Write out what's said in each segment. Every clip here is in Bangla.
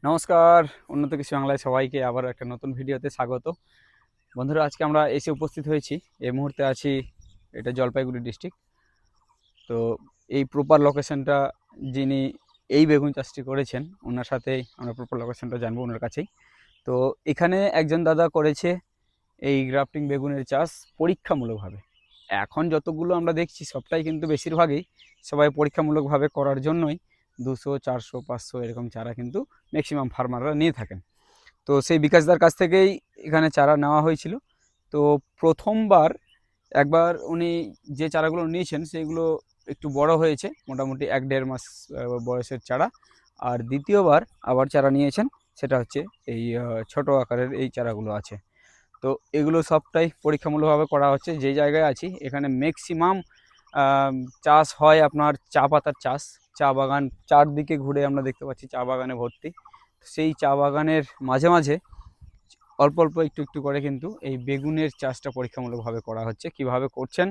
নমস্কার, উন্নত কৃষি বাংলায় সবাইকে আবার একটা নতুন ভিডিওতে স্বাগত। বন্ধুরা, আজকে আমরা এসে উপস্থিত হয়েছি, এই মুহূর্তে আছি এটা জলপাইগুড়ি ডিস্ট্রিক্ট। তো এই প্রপার লোকেশনটা যিনি এই বেগুন চাষটি করেছেন ওনার সাথেই আমরা প্রপার লোকেশনটা জানবো ওনার কাছেই। তো এখানে একজন দাদা করেছে এই গ্রাফটিং বেগুনের চাষ পরীক্ষামূলকভাবে। এখন যতগুলো আমরা দেখছি সবটাই কিন্তু বেশিরভাগই সবাই পরীক্ষামূলকভাবে করার জন্যই 200, 400, 500 এরকম চারা কিন্তু ম্যাক্সিমাম ফার্মাররা নিয়ে থাকেন। তো সেই বিকাশদার কাছ থেকেই এখানে চারা নেওয়া হয়েছিল। তো প্রথমবার একবার উনি যে চারাগুলো নিয়েছেন সেইগুলো একটু বড় হয়েছে, মোটামুটি 1-1.5 মাস বয়সের চারা। আর দ্বিতীয়বার আবার চারা নিয়েছেন, সেটা হচ্ছে এই ছোট আকারের এই চারাগুলো আছে। তো এগুলো সবটাই পরীক্ষামূলকভাবে করা হচ্ছে। যে জায়গায় আছি এখানে ম্যাক্সিমাম চাষ হয় আপনার চা পাতার চাষ। চা বাগান চারদিকে ঘুরে আমরা দেখতে পাচ্ছি চা বাগানে ভর্তি। সেই চা বাগানের মাঝে মাঝে অল্প অল্প একটু একটু করে কিন্তু এই বেগুনের চাষটা পরীক্ষামূলকভাবে করা হচ্ছে। কিভাবে করছেন,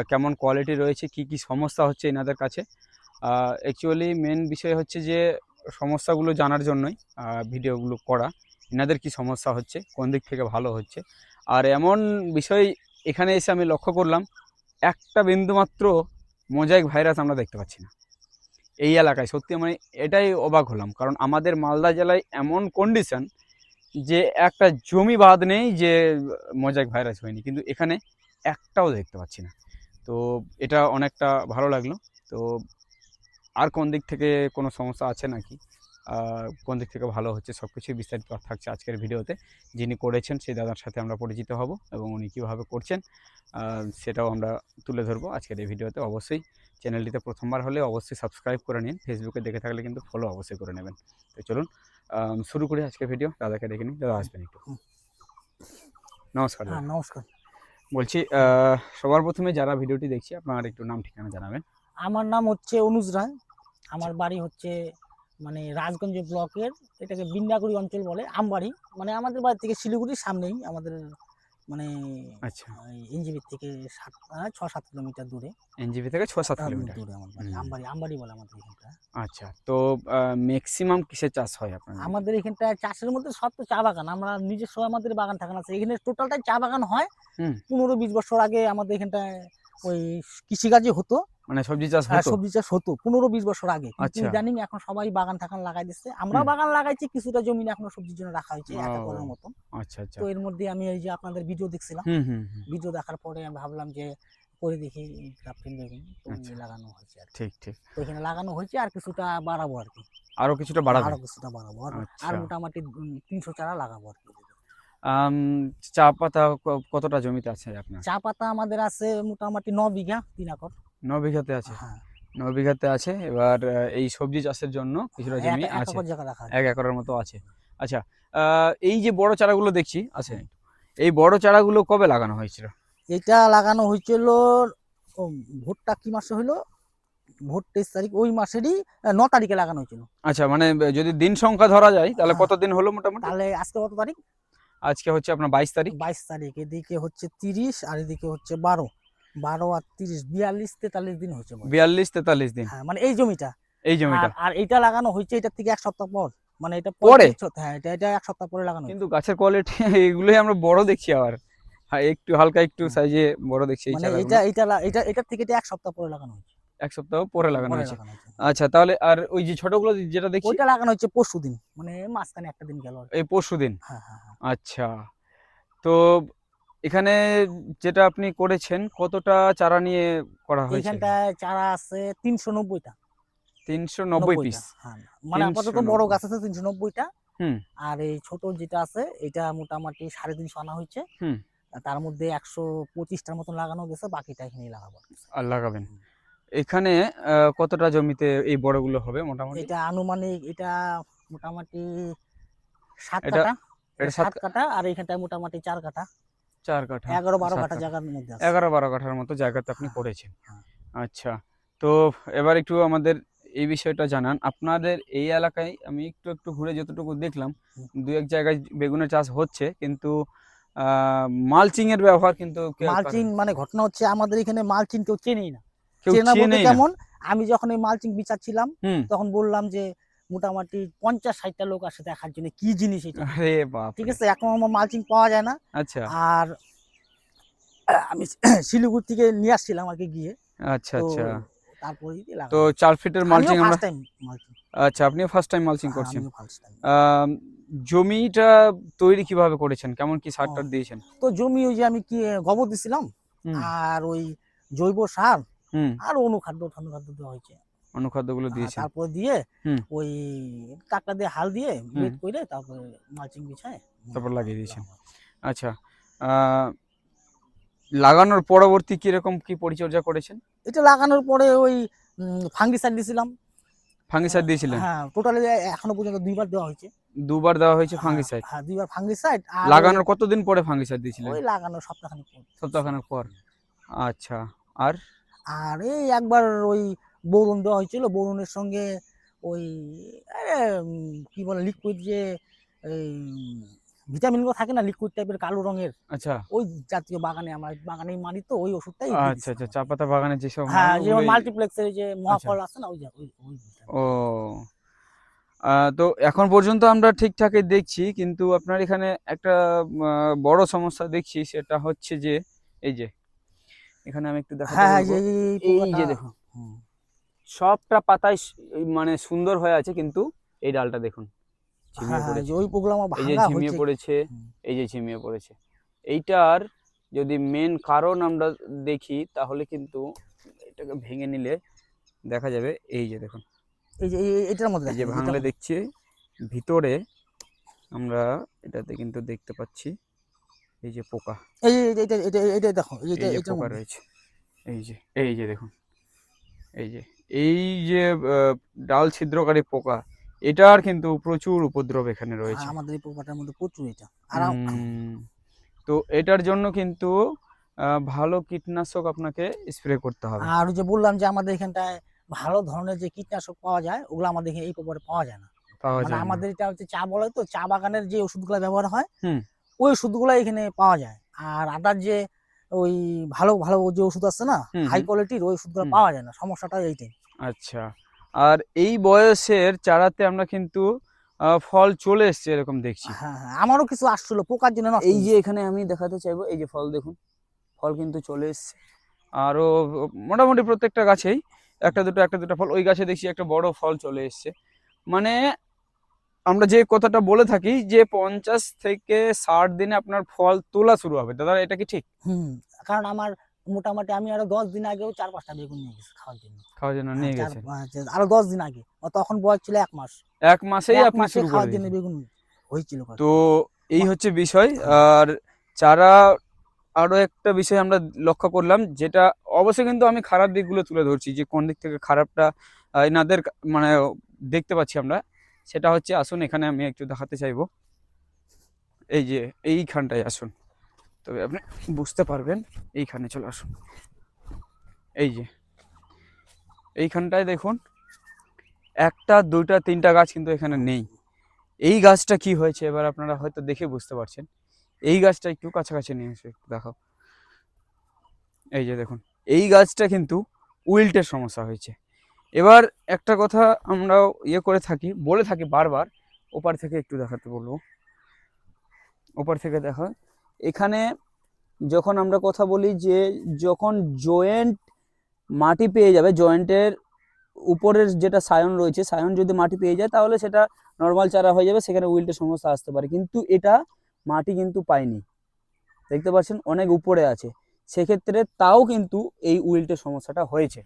কেমন কোয়ালিটি রয়েছে, কি কি সমস্যা হচ্ছে এনাদের কাছে। অ্যাকচুয়ালি মেন বিষয় হচ্ছে যে সমস্যাগুলো জানার জন্যই ভিডিওগুলো করা। এনাদের কি সমস্যা হচ্ছে, কোন দিক থেকে ভালো হচ্ছে। আর এমন বিষয় এখানে এসে আমি লক্ষ্য করলাম, একটা বিন্দুমাত্র মোজাইক ভাইরাস আমরা দেখতে পাচ্ছি না এই এলাকায়। সত্যি মানে এটাই অবাক হলাম, কারণ আমাদের মালদা জেলায় এমন কন্ডিশন যে একটা জমি বাদ নেই যে মোজাইক ভাইরাস হয়নি, কিন্তু এখানে একটাও দেখতে পাচ্ছি না। তো এটা অনেকটা ভালো লাগলো। তো আর কোন দিক থেকে কোনো সমস্যা আছে নাকি, কোন দিক থেকে ভালো হচ্ছে, সব কিছুই বিস্তারিত থাকছে আজকের ভিডিওতে। যিনি করেছেন সেই দাদার সাথে আমরা পরিচিত হব এবং উনি কীভাবে করছেন সেটাও আমরা তুলে ধরবো আজকের এই ভিডিওতে। অবশ্যই চ্যানেলটিতে প্রথমবার হলে অবশ্যই সাবস্ক্রাইব করে নিন, ফেসবুকে দেখে থাকলে কিন্তু ফলো অবশ্যই করে নেবেন। তো চলুন শুরু করি আজকের ভিডিও। দাদাকে ডেকে নিই, দাদা আসবেন একটু। নমস্কার দাদা। নমস্কার। বলছি সবার প্রথমে যারা ভিডিওটি দেখছি আপনার একটু নাম ঠিকানা জানাবেন। আমার নাম হচ্ছে অনুজ রায়। আমার বাড়ি হচ্ছে মানে রাজগঞ্জ ব্লকের, এটাকে বিন্দাগুড়ি অঞ্চল বলে, আমবাড়ি। মানে আমাদের বাড়ি থেকে শিলিগুড়ির সামনেই, আমাদের মানে আচ্ছা, এনজিবি থেকে 6-7 কিলোমিটার দূরে। এনজিপি থেকে 6-7 কিলোমিটার দূরে আমার বাড়ি। আমবাড়ি আমবাড়ি বলে আমাদের এখানটা। আচ্ছা, তো ম্যাক্সিমাম কিসের চাষ হয় আপনাদের? আমাদের এখানটা চাষের মধ্যে সব তো চা বাগান। আমরা নিজস্ব আমাদের বাগান থাকান আছে এখানে, টোটালটাই চা বাগান হয়। 15-20 বছর আগে আমাদের এখানটায় ওই কৃষিকাজই হতো, মানে সবজি চাষ হতো? সবজি চাষ হতো 15-20 বছর আগে। কিন্তু আচ্ছা। ইদানিং এখন সবাই বাগান টাগান লাগাই দিচ্ছে। আমরাও বাগান লাগাইছি, কিছুটা জমি এখনো সবজির জন্য রাখা হয়েছে 1 একরের মতন। আচ্ছা আচ্ছা। তো এর মধ্যে আমি এই যে আপনাদের ভিডিও দেখছিলাম, ভিডিও দেখার পরে আমি ভাবলাম যে করে দেখি গ্রাফটিং বেগুন। তো লাগানো হয়েছে আর ঠিক ঠিক। তো এখানে লাগানো হয়েছে, আর কিছুটা বাড়াবো আর কি। আরো কিছুটা বাড়াবেন? আরো কিছুটা বাড়াবো আর আচ্ছা। মোটামুটি 300 চারা লাগাবো আর কি। চা পাতা কতটা জমিতে আছে আপনার? চা পাতা আমাদের আছে মোটামুটি 9 বিঘা, 3 একর। 9 বিঘাতে আছে? হ্যাঁ, 9 বিঘাতে আছে। এবার এই সবজি চাষের জন্য কিছুটা জমি এক আছে, একর জায়গা রাখা 1 আছে। একরের মতো আছে। আচ্ছা, এই যে বড় চারাগুলো দেখছি আছে, এই বড় চারাগুলো কবে লাগানো হয়েছিল? এটা লাগানো হয়েছিল ভোটটা কি মাসে হইলো, ভোট 23 তারিখ, ওই মাসেরই 9 তারিখে লাগানো হয়েছিল। আচ্ছা, মানে যদি দিন সংখ্যা ধরা যায় তাহলে কতদিন হলো মোটামুটি? তাহলে আজকে কত তারিখ? আজকে হচ্ছে আপনার 22 তারিখ। 22 তারিখ, এদিকে হচ্ছে 30 আর এদিকে হচ্ছে 12। 12 আর 30 42-43 দিন হয়েছে। 42-43 দিন। হ্যাঁ, মানে এই জমিটা। এই জমিটা আর এইটা লাগানো হয়েছে এটা থেকে 1 সপ্তাহ পর। মানে এটা পরে? হ্যাঁ, এটা 1 সপ্তাহ পরে লাগানো হয়েছে। কিন্তু গাছের কোয়ালিটি এগুলোই আমরা বড় দেখছি, আবার একটু হালকা একটু সাইজে বড় দেখছি এই মানে চারাগুলো। এটা থেকে এটা 1 সপ্তাহ পরে লাগানো হয়েছে। 1 সপ্তাহ পরে লাগানো হয়েছে। আচ্ছা, তাহলে আর ওই যে ছোটগুলো যেটা দেখছি ওইটা লাগানো হচ্ছে পরশুদিন, মানে মাঝখানে একটা দিন গেল। এই পরশুদিন? হ্যাঁ হ্যাঁ হ্যাঁ। আচ্ছা, তো এখানে যেটা আপনি করেছেন কতটা চারা নিয়ে করা হয়েছে? এইখানটায় চারা আছে 390টা। 390 পিস? হ্যাঁ, মানে আপাতত বড় গাছ আছে 390টা। আর এই ছোট যেটা আছে এটা মোটামুটি 350 আনা হয়েছে। তার মধ্যে 125টার মতন লাগানো গেছে, বাকিটা এখানেই লাগাবো আর লাগাবেন। এখানে কতটা জমিতে এই বড়গুলো হবে মোটামুটি? এটা আনুমানিক এটা মোটামুটি 7 এটা কাঠা। এটা 7 কাঠা, আর এইখানটায় মোটামুটি 4 কাঠা। 4 কাঠা, 11-12 7 কাঠা কাঠা, জায়গার মধ্যে আছে। 11-12 কাঠার মতো জায়গাতে আপনি করেছেন। আচ্ছা, তো এবার একটু আমাদের এই বিষয়টা জানান। আপনাদের এই এলাকায় আমি একটু একটু ঘুরে যতটুকু দেখলাম, 2-1 জায়গায় বেগুনের চাষ হচ্ছে, কিন্তু মালচিং এর ব্যবহার কিন্তু মালচিং মানে ঘটনা হচ্ছে আমাদের এখানে মালচিং কেউ চেনেই না। কেউ চেনা বলতে চেনেই না। কেমন, আমি যখন এই মালচিং বিছাচ্ছিলাম তখন বললাম যে মোটামুটি 50-60টা লোক আসে দেখার জন্য কি জিনিস এটা, আরে বাপ, ঠিক আছে। এখন আমার মালচিং পাওয়া যায় না। আচ্ছা আর আমি শিলিগুড়ি থেকে নিয়ে আসছিলাম আগে গিয়ে, আচ্ছা তো আচ্ছা। তারপরে তো লাগানো হয়েছে। 4 ফিটের আমিও মালচিং আমরা, ফার্স্ট টাইম মালচিং, আচ্ছা আপনিও ফার্স্ট টাইম মালচিং হ্যাঁ করছেন। আমিও ফার্স্ট টাইম। আম, জমিটা তৈরি কিভাবে করেছেন, কেমন কি সার ও, টার দিয়েছেন? তো জমি ওই যে আমি কি গোবর দিছিলাম, হুম আর ওই জৈব সার হুম। আর অনুখাদ্য ঠান্ডাখাদ্য দেওয়া হয়েছে। অনুখাদ্যগুলো দিয়েছেন। তারপর দিয়ে হুম ওই ট্রাক্টর দিয়ে হাল দিয়ে হুম। বেড করে তারপরে মালচিং বিছায় তারপর লাগিয়ে দিয়েছেন। লাগানো হয়েছে। আচ্ছা, আহ, লাগানোর পরবর্তী কিরকম কি পরিচর্যা করেছেন? এটা লাগানোর পরে ওই ফাঙ্গিসাইড দিয়েছিলাম। ফাঙ্গিসাইড দিয়েছিলেন? হ্যাঁ, টোটালি এখনো পর্যন্ত 2বার দেওয়া হয়েছে। দুবার দেওয়া হয়েছে হ্যাঁ ফাঙ্গিসাইড? হ্যাঁ, 2বার ফাঙ্গিসাইড। আর ওই লাগানোর কতদিন পরে ফাঙ্গিসাইড দিয়েছিলেন? ওই লাগানোর সপ্তাহখানেক পর। সপ্তাহখানেক পর। আচ্ছা, আর আর এই একবার ওই বোরন দেওয়া হয়েছিল, বোরনের সঙ্গে ওই আরে, কি বলে লিকুইড যে এই ভিটামিনগুলো থাকে না, লিকুইড টাইপের কালো রঙের, আচ্ছা ওই জাতীয় বাগানে আমার বাগানেই মারি, তো ওই ওষুধটাই দিয়ে আচ্ছা দিছিলাম আচ্ছা, আর চা কি। পাতা বাগানে যেসব মানে হ্যাঁ, যেমন ওগুলোই। মাল্টিপ্লেক্সের যে আচ্ছা, মহাফল আছে না, ওই যে ওই vitamin। ও তো এখন পর্যন্ত আমরা ঠিকঠাকই দেখছি, কিন্তু আপনার এখানে একটা বড় সমস্যা দেখছি, সেটা হচ্ছে যে এই যে এখানে আমি একটু দেখাতে হ্যাঁ হ্যাঁ, বলবো। এই এই পোকাটা। যে দেখুন, হুম। সবটা পাতায় এই মানে সুন্দর হয়ে আছে, কিন্তু এই ডালটা দেখুন হ্যাঁ ঝিমিয়ে হ্যাঁ, যে পড়েছে। ওই পোকাগুলো আমার এই যে ভাঙা ঝিমিয়ে হয়েছে। পড়েছে, হুম। এই যে ঝিমিয়ে পড়েছে। এইটার যদি মেন কারণ আমরা দেখি, তাহলে কিন্তু এটাকে ভেঙে নিলে দেখা যাবে। এই যে দেখুন, এই যে এটার মধ্যে এই যে দেখেন, এই যে এটার ভাঙলে মধ্যে। দেখছি ভিতরে আমরা এটাতে কিন্তু দেখতে পাচ্ছি এই যে পোকা, এই যে এটা এটা এটা দেখো, এই যে এই যে এটার পোকা মধ্যে। রয়েছে। এই যে দেখুন, এই যে এই যে ডাল ছিদ্রকারী পোকা, এটার কিন্তু প্রচুর উপদ্রব এখানে রয়েছে। আমাদের এই পোকাটার মধ্যে প্রচুর এটা। আর উম, তো এটার জন্য কিন্তু ভালো কীটনাশক আপনাকে স্প্রে করতে হবে। আর ওই যে বললাম যে আমাদের এখানটায় ভালো ধরনের যে কীটনাশক পাওয়া যায়, ওগুলো আমাদের এখানে এই পেপারে পাওয়া যায় না। পাওয়া মানে যায় না। আমাদের এটা হচ্ছে চা বলে, তো চা বাগানের যে ওষুধগুলো ব্যবহার হয়, হুম ওই ওষুধগুলো এখানে পাওয়া যায়। আর আদার যে ওই ভালো ভালো যে ওষুধ আছে না, হুম হাই হুম কোয়ালিটির, ওই ওষুধগুলো হুম। পাওয়া যায় না। সমস্যাটা এইটাই। আচ্ছা, আর এই বয়সের চারাতে আমরা কিন্তু ফল চলে এসছে এরকম দেখছি। হ্যাঁ হ্যাঁ, আমারও কিছু আসছিল, পোকার জন্য নষ্ট এই হয়ে যে গেছে। এখানে আমি দেখাতে চাইবো, এই যে ফল দেখুন, ফল কিন্তু চলে এসছে। আরও মোটামুটি প্রত্যেকটা গাছেই একটা দুটো ফল, ওই গাছে দেখছি একটা বড় ফল চলে এসছে। মানে আমরা যে কথাটা বলে থাকি যে 50 থেকে 60 দিনে আপনার ফল তোলা শুরু হবে, দাদা এটা কি ঠিক? হুম, কারণ আমার মোটামুটি আমি আরো 10 দিন আগেও 4-5টা বেগুন নিয়ে গেছি খাওয়ার জন্য। খাওয়ার জন্য হ্যাঁ, নিয়ে গেছেন? আরো 10 দিন আগে। তখন বয়স ছিল 1 মাস। 1 মাসেই এক আপনি মাসে শুরু করে খাওয়ার জন্য দিয়েছেন? বেগুন হয়েছিল তো কয়েকটা। এই মা হচ্ছে বিষয়। হ্যাঁ, আর চারা আরো একটা বিষয় আমরা লক্ষ্য করলাম, যেটা অবশ্যই কিন্তু আমি খারাপ দিকগুলো তুলে ধরছি, যে কোন দিক থেকে খারাপটা এনাদের মানে দেখতে পাচ্ছি আমরা, সেটা হচ্ছে, আসুন এখানে আমি একটু দেখাতে চাইবো। এই যে এইখানটায় আসুন, তবে আপনি বুঝতে পারবেন। এইখানে চলে আসুন, এই যে এইখানটায় দেখুন, একটা দুইটা তিনটা গাছ কিন্তু এখানে নেই। এই গাছটা কি হয়েছে এবার আপনারা হয়তো দেখে বুঝতে পারছেন। এই গাছটা একটু কাছাকাছি নিয়ে এসে একটু দেখাও। এই যে দেখুন, এই গাছটা কিন্তু উইল্টের সমস্যা হয়েছে। এবার একটা কথা আমরা করে থাকি, বলে থাকি বারবার, ওপার থেকে একটু দেখাতে বলবো, ওপার থেকে দেখা। এখানে যখন আমরা কথা বলি যে যখন জয়েন্ট মাটি পেয়ে যাবে, জয়েন্টের উপরের যেটা সায়ন রয়েছে, সায়ন যদি মাটি পেয়ে যায়, তাহলে সেটা নর্মাল চারা হয়ে যাবে, সেখানে উইল্টের সমস্যা আসতে পারে। কিন্তু এটা মাটি কিন্তু পায়নি, দেখতে পাচ্ছেন অনেক উপরে আছে, সেক্ষেত্রে তাও কিন্তু এই উইল্টের সমস্যাটা হয়েছে।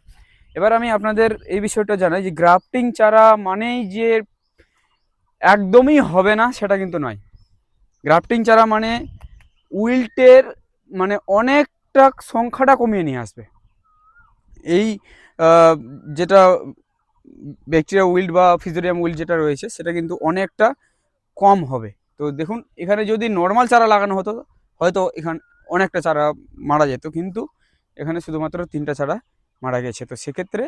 এবার আমি আপনাদের এই বিষয়টা জানাই যে গ্রাফটিং চারা মানেই যে একদমই হবে না সেটা কিন্তু নয়। গ্রাফটিং চারা মানে উইল্টের মানে অনেকটা সংখ্যাটা কমিয়ে নিয়ে আসবে। এই যেটা ব্যাকটেরিয়া উইল্ট বা ফিজোরিয়াম উইল্ট যেটা রয়েছে, সেটা কিন্তু অনেকটা কম হবে। তো দেখুন, এখানে যদি নর্মাল চারা লাগানো হতো, হয়তো এখানে অনেকটা চারা মারা যেত, কিন্তু এখানে শুধুমাত্র 3টা চারা মারা গেছে। তো সেক্ষেত্রে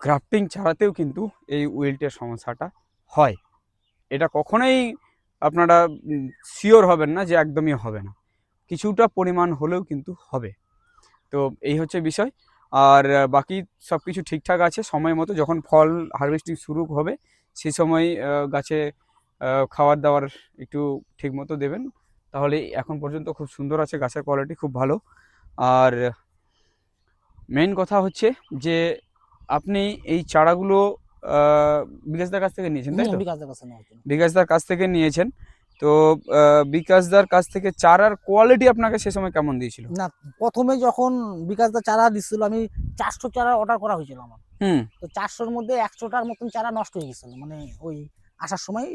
গ্রাফটিং চারাতেও কিন্তু এই উইল্টের সমস্যাটা হয়। এটা কখনোই আপনারা শিওর হবেন না যে একদমই হবে না, কিছুটা পরিমাণ হলেও কিন্তু হবে। তো এই হচ্ছে বিষয়। আর বাকি সব কিছু ঠিকঠাক আছে। সময় মতো যখন ফল হারভেস্টিং শুরু হবে, সেই সময় গাছে খাবার দাবার একটু ঠিক মতো দেবেন, তাহলে এখন পর্যন্ত খুব সুন্দর আছে, গাছের কোয়ালিটি খুব ভালো। আর মেইন কথা হচ্ছে যে আপনি এই চারাগুলো বিকাশদার কাছ থেকে নিয়েছেন, তাই তো? বিকাশদার কাছে নেওয়া হয়েছিল। বিকাশদার কাছ থেকে নিয়েছেন। তো বিকাশদার কাছ থেকে চারার কোয়ালিটি আপনাকে সে সময় কেমন দিয়েছিল? না, প্রথমে যখন বিকাশদা চারা দিচ্ছিল, আমি 400 চারা অর্ডার করা হয়েছিল আমার। তো 400-র মধ্যে 100টার মতন চারা নষ্ট হয়ে গেছিল, মানে ওই আসার সময়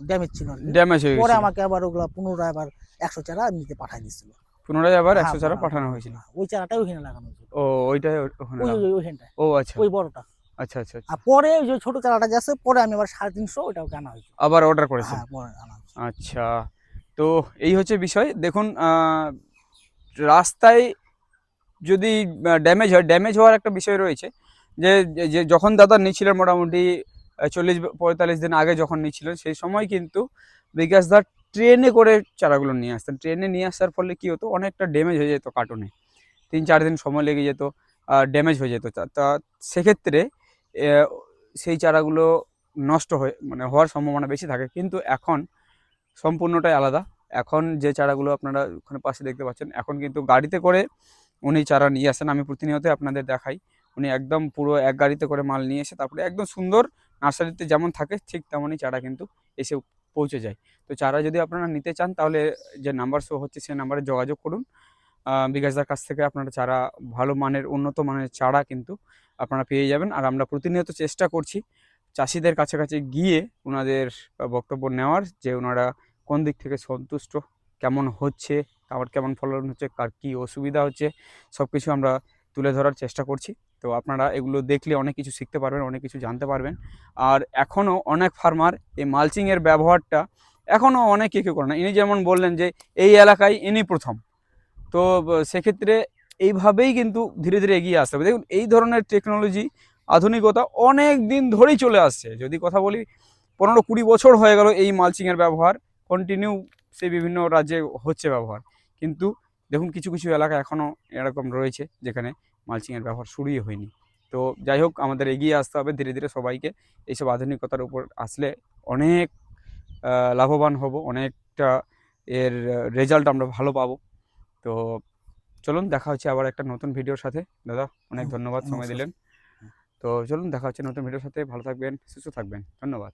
ড্যামেজ ছিল আর কি। ড্যামেজ হয়ে পরে গেছিল, আমাকে আবার ওগুলা পুনরায় আবার 100 চারা নিতে পাঠাই দিচ্ছিল। পুনরায় আবার হ্যাঁ, 100 চারা পাঠানো হয়েছিল। ওই চারাটাই ওখানে লাগানো হয়েছিল। ও ওইটাই ওখানে ওইখানটায়, ও আচ্ছা ওই বড়টা। আচ্ছা আচ্ছা আচ্ছা। আর পরে ওই যে ছোট চারাটা যে আছে, পরে আমি আবার 350 ওটাও আনা হয়েছিল। আবার অর্ডার করেছেন? হ্যাঁ, পরে আনা হয়েছিল। আচ্ছা, তো এই হচ্ছে বিষয়। দেখুন রাস্তায় যদি ড্যামেজ হয়, ড্যামেজ হওয়ার একটা বিষয় রয়েছে, যে যে যখন দাদা নিচ্ছিলেন মোটামুটি 40-45 দিন আগে যখন নিচ্ছিলেন, সেই সময় কিন্তু বিকাশদার ট্রেনে করে চারাগুলো নিয়ে আসতেন। ট্রেনে নিয়ে আসার ফলে কী হতো, অনেকটা ড্যামেজ হয়ে যেত কার্টুনে, 3-4 দিন সময় লেগে যেত, ড্যামেজ হয়ে যেত। তা সেক্ষেত্রে সেই চারাগুলো নষ্ট হয়ে মানে হওয়ার সম্ভাবনা বেশি থাকে। কিন্তু এখন সম্পূর্ণটাই আলাদা। এখন যে চারাগুলো আপনারা ওখানে পাশে দেখতে পাচ্ছেন, এখন কিন্তু গাড়িতে করে উনি চারা নিয়ে আসেন। আমি প্রতিনিয়ত আপনাদের দেখাই, উনি একদম পুরো এক গাড়িতে করে মাল নিয়ে এসে তারপরে একদম সুন্দর নার্সারিতে যেমন থাকে ঠিক তেমনই চারা কিন্তু এসে পৌঁছে যায়। তো চারা যদি আপনারা নিতে চান, তাহলে যে নাম্বার শো হচ্ছে সেই নাম্বারে যোগাযোগ করুন। বিকাশদার কাছ থেকে আপনারা চারা, ভালো মানের উন্নত মানের চারা কিন্তু আপনারা পেয়ে যাবেন। আর আমরা প্রতিনিয়ত চেষ্টা করছি চাষিদের কাছাকাছি গিয়ে ওনাদের বক্তব্য নেওয়ার, যে ওনারা কোন দিক থেকে সন্তুষ্ট, কেমন হচ্ছে, আবার কেমন ফলন হচ্ছে, কার কী অসুবিধা হচ্ছে, সব কিছু আমরা তুলে ধরার চেষ্টা করছি। তো আপনারা এগুলো দেখলে অনেক কিছু শিখতে পারবেন, অনেক কিছু জানতে পারবেন। আর এখনও অনেক ফার্মার এই মালচিংয়ের ব্যবহারটা এখনও অনেকে কেউ করে না। ইনি যেমন বললেন যে এই এলাকায় ইনি প্রথম, তো সেক্ষেত্রে এইভাবেই কিন্তু ধীরে ধীরে এগিয়ে আসতে হবে। দেখুন এই ধরনের টেকনোলজি, আধুনিকতা অনেক দিন ধরেই চলে আসছে। যদি কথা বলি, 15-20 বছর হয়ে গেল এই মালচিংয়ের ব্যবহার কন্টিনিউ সেই বিভিন্ন রাজ্যে হচ্ছে ব্যবহার। কিন্তু দেখুন কিছু কিছু এলাকা এখনও এরকম রয়েছে যেখানে মালচিংয়ের ব্যবহার শুরুই হয়নি। তো যাই হোক, আমাদের এগিয়ে আসতে হবে ধীরে ধীরে সবাইকে। এইসব আধুনিকতার উপর আসলে অনেক লাভবান হব, অনেকটা এর রেজাল্ট আমরা ভালো পাবো। তো চলুন, দেখা হচ্ছে আবার একটা নতুন ভিডিওর সাথে। দাদা অনেক ধন্যবাদ সময় দিলেন। তো চলুন, দেখা হচ্ছে নতুন ভিডিওর সাথে। ভালো থাকবেন, সুস্থ থাকবেন, ধন্যবাদ।